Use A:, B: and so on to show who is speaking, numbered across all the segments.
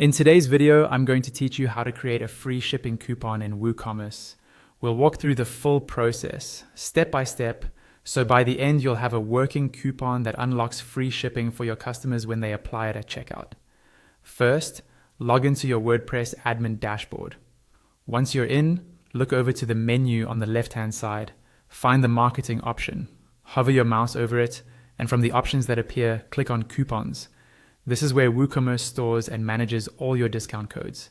A: In today's video, I'm going to teach you how to create a free shipping coupon in WooCommerce. We'll walk through the full process, step by step, so by the end you'll have a working coupon that unlocks free shipping for your customers when they apply it at checkout. First, log into your WordPress admin dashboard. Once you're in, look over to the menu on the left-hand side, find the marketing option, hover your mouse over it, and from the options that appear, click on Coupons. This is where WooCommerce stores and manages all your discount codes.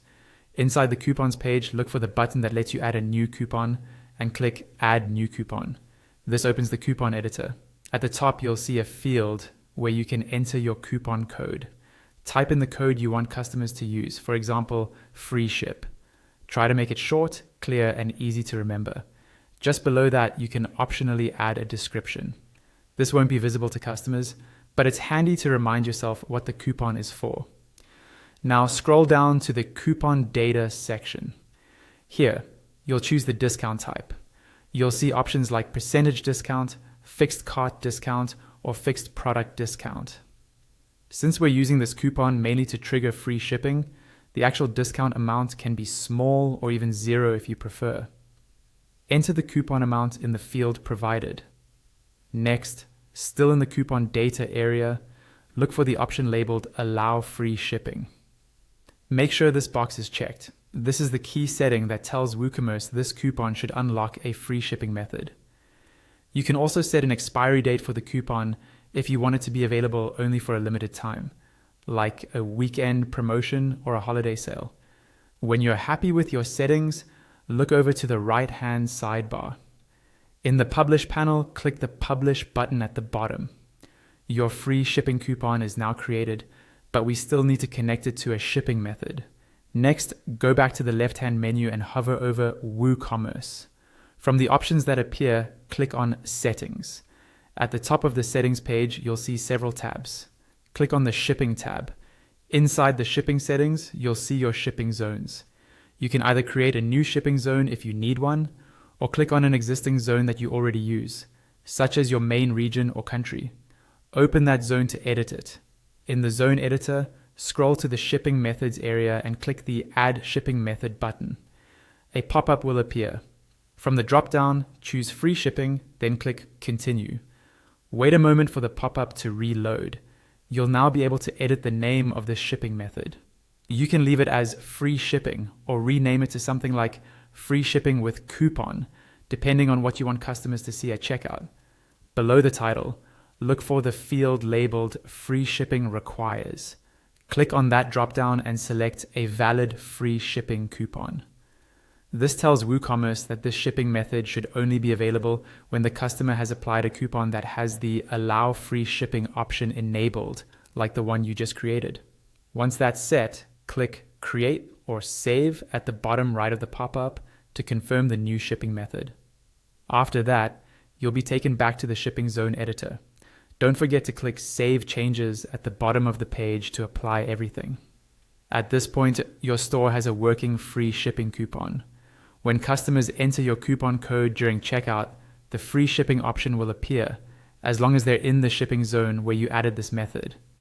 A: Inside the coupons page, look for the button that lets you add a new coupon and click Add New Coupon. This opens the coupon editor. At the top, you'll see a field where you can enter your coupon code. Type in the code you want customers to use, for example, free ship. Try to make it short, clear, and easy to remember. Just below that, you can optionally add a description. This won't be visible to customers, but it's handy to remind yourself what the coupon is for. Now scroll down to the coupon data section. Here, you'll choose the discount type. You'll see options like percentage discount, fixed cart discount, or fixed product discount. Since we're using this coupon mainly to trigger free shipping, the actual discount amount can be small or even zero if you prefer. Enter the coupon amount in the field provided. Next, still in the coupon data area, look for the option labeled Allow Free Shipping. Make sure this box is checked. This is the key setting that tells WooCommerce this coupon should unlock a free shipping method. You can also set an expiry date for the coupon if you want it to be available only for a limited time, like a weekend promotion or a holiday sale. When you're happy with your settings, look over to the right-hand sidebar. In the Publish panel, click the Publish button at the bottom. Your free shipping coupon is now created, but we still need to connect it to a shipping method. Next, go back to the left-hand menu and hover over WooCommerce. From the options that appear, click on Settings. At the top of the settings page, you'll see several tabs. Click on the Shipping tab. Inside the shipping settings, you'll see your shipping zones. You can either create a new shipping zone if you need one, or click on an existing zone that you already use, such as your main region or country. Open that zone to edit it. In the zone editor, scroll to the shipping methods area and click the Add Shipping Method button. A pop-up will appear. From the drop-down, choose free shipping, then click Continue. Wait a moment for the pop-up to reload. You'll now be able to edit the name of this shipping method. You can leave it as free shipping or rename it to something like free shipping with coupon, depending on what you want customers to see at checkout. Below the title, look for the field labeled free shipping requires. Click on that dropdown and select a valid free shipping coupon. This tells WooCommerce that this shipping method should only be available when the customer has applied a coupon that has the Allow Free Shipping option enabled, like the one you just created. Once that's set, click Create or Save at the bottom right of the pop-up to confirm the new shipping method. After that, you'll be taken back to the shipping zone editor. Don't forget to click Save Changes at the bottom of the page to apply everything. At this point, your store has a working free shipping coupon. When customers enter your coupon code during checkout, the free shipping option will appear, as long as they're in the shipping zone where you added this method.